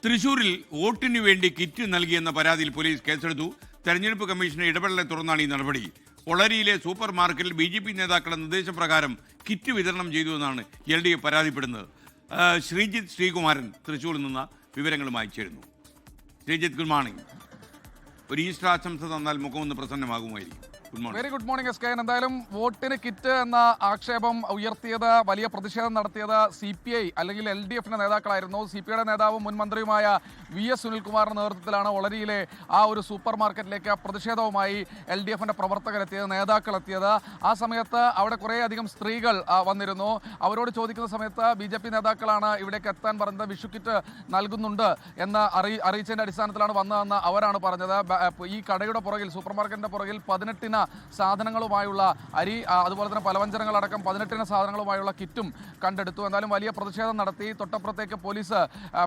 തൃശൂരിൽ വോട്ടിനു വേണ്ടി കിറ്റ് നൽകിയെന്ന പരാതിയിൽ പോലീസ് കേസെടുത്തു. തെരഞ്ഞെടുപ്പ് കമ്മീഷന്റെ ഇടപെടലിനെ തുടർന്നാണ് ഈ നടപടി. ഒളരിയിലെ സൂപ്പർ മാർക്കറ്റിൽ BJP നേതാക്കളുടെ നിർദ്ദേശപ്രകാരം കിറ്റ് വിതരണം ചെയ്തുവെന്നാണ് LDF പരാതിപ്പെടുന്നത്. ശ്രീജിത്ത് ശ്രീകുമാരൻ തൃശൂരിൽ നിന്ന് വിവരങ്ങളുമായി ചേരുന്നു. Sreejith, good morning. ഒരു ഈസ്റ്റർ ആശംസ തന്നാൽ മുഖമൊന്ന് പ്രസന്നമാകുമായിരിക്കും. Very good morning S K. എന്തായാലും വോട്ടിന് കിറ്റ് എന്ന ആക്ഷേപം ഉയർത്തിയത്, വലിയ പ്രതിഷേധം നടത്തിയത് CPI അല്ലെങ്കിൽ LDFന്റെ നേതാക്കളായിരുന്നു. CPIയുടെ നേതാവും മുൻ മന്ത്രിയുമായ VS സുനിൽകുമാറിന്റെ നേതൃത്വത്തിലാണ് ഒളരിയിലെ ആ ഒരു സൂപ്പർ മാർക്കറ്റിലേക്ക് പ്രതിഷേധവുമായി LDFന്റെ പ്രവർത്തകരെത്തിയത്, നേതാക്കൾ എത്തിയത്. ആ സമയത്ത് അവിടെ കുറേയധികം സ്ത്രീകൾ വന്നിരുന്നു. അവരോട് ചോദിക്കുന്ന സമയത്ത് BJP നേതാക്കളാണ് ഇവിടേക്ക് എത്താൻ പറഞ്ഞത്, വിഷു കിറ്റ് നൽകുന്നുണ്ട് എന്ന് അറിയിച്ചതിന്റെ അടിസ്ഥാനത്തിലാണ് വന്നതെന്ന് അവരാണ് പറഞ്ഞത്. ഈ കടയുടെ പുറകിൽ, സൂപ്പർ മാർക്കറ്റിന്റെ പുറകിൽ 18 സാധനങ്ങളുമായുള്ള അരി, അതുപോലെ തന്നെ പലവ്യഞ്ജനങ്ങളടക്കം 18 സാധനങ്ങളുമായുള്ള കിറ്റും കണ്ടെടുത്തു. എന്തായാലും വലിയ പ്രതിഷേധം നടത്തി. തൊട്ടപ്പുറത്തേക്ക് പോലീസ്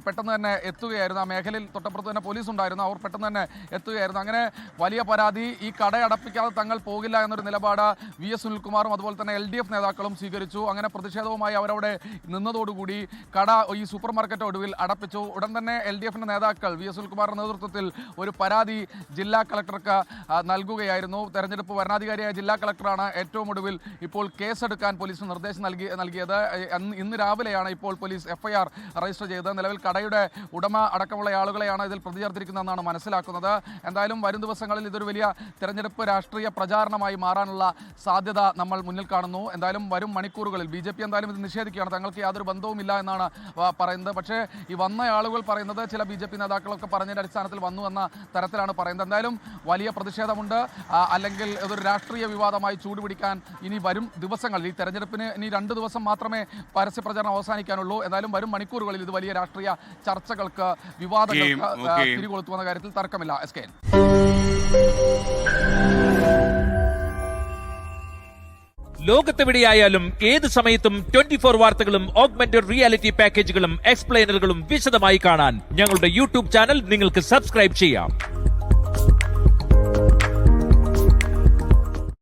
പെട്ടെന്ന് തന്നെ എത്തുകയായിരുന്നു. ആ മേഖലയിൽ തൊട്ടപ്പുറത്ത് തന്നെ പോലീസ് ഉണ്ടായിരുന്നു. അവർ പെട്ടെന്ന് തന്നെ എത്തുകയായിരുന്നു. അങ്ങനെ വലിയ പരാതി. ഈ കട അടപ്പിക്കാതെ തങ്ങൾ പോകില്ല എന്നൊരു നിലപാട് VS സുനിൽകുമാറും അതുപോലെ തന്നെ LDF നേതാക്കളും സ്വീകരിച്ചു. അങ്ങനെ പ്രതിഷേധവുമായി അവരവിടെ നിന്നതോടുകൂടി കട, ഈ സൂപ്പർ മാർക്കറ്റ് ഒടുവിൽ അടപ്പിച്ചു. ഉടൻ തന്നെ LDFന്റെ നേതാക്കൾ VS സുനിൽകുമാറിന്റെ നേതൃത്വത്തിൽ ഒരു പരാതി ജില്ലാ കളക്ടർക്ക് നൽകുകയായിരുന്നു. തെരഞ്ഞെടുപ്പ് വരണാധികാരിയായ ജില്ലാ കളക്ടറാണ് ഏറ്റവും ഒടുവിൽ ഇപ്പോൾ കേസെടുക്കാൻ പോലീസിന് നിർദ്ദേശം നൽകിയത്. ഇന്ന് രാവിലെയാണ് ഇപ്പോൾ പോലീസ് FIR രജിസ്റ്റർ ചെയ്തത്. നിലവിൽ കടയുടെ ഉടമ അടക്കമുള്ള ആളുകളെയാണ് ഇതിൽ പ്രതി ചേർത്തിരിക്കുന്നതെന്നാണ് മനസ്സിലാക്കുന്നത്. എന്തായാലും വരും ദിവസങ്ങളിൽ ഇതൊരു വലിയ തെരഞ്ഞെടുപ്പ് രാഷ്ട്രീയ പ്രചാരണമായി മാറാനുള്ള സാധ്യത നമ്മൾ മുന്നിൽ കാണുന്നു. എന്തായാലും വരും മണിക്കൂറുകളിൽ BJP എന്തായാലും ഇത് നിഷേധിക്കുകയാണ്. തങ്ങൾക്ക് യാതൊരു ബന്ധവുമില്ല എന്നാണ് പറയുന്നത്. പക്ഷേ ഈ വന്ന ആളുകൾ പറയുന്നത് ചില BJP നേതാക്കളൊക്കെ പറഞ്ഞതിൻ്റെ അടിസ്ഥാനത്തിൽ വന്നു എന്ന തരത്തിലാണ് പറയുന്നത്. എന്തായാലും വലിയ പ്രതിഷേധമുണ്ട്. അല്ലെങ്കിൽ ഇതൊരു രാഷ്ട്രീയ വിവാദമായി ചൂടുപിടിക്കാൻ ഇനി വരും ദിവസങ്ങളിൽ, ഈ തെരഞ്ഞെടുപ്പിന് ഇനി 2 ദിവസം മാത്രമേ പരസ്യ പ്രചാരണം അവസാനിക്കാനുള്ളൂ. എന്നാലും വരും മണിക്കൂറുകളിൽ ഇത് വലിയ രാഷ്ട്രീയ ചർച്ചകൾക്ക്, വിവാദങ്ങൾക്ക് തിരികൊളുത്തുന്ന കാര്യത്തിൽ തർക്കമില്ല. SK. ലോകത്തെവിടെയായാലും ഏത് സമയത്തും 24 വാർത്തകളും ഓഗ്മെന്റഡ് റിയാലിറ്റി പാക്കേജുകളും എക്സ്പ്ലെയിനറുകളും വിശദമായി കാണാൻ ഞങ്ങളുടെ YouTube ചാനൽ നിങ്ങൾക്ക് സബ്സ്ക്രൈബ് ചെയ്യാം.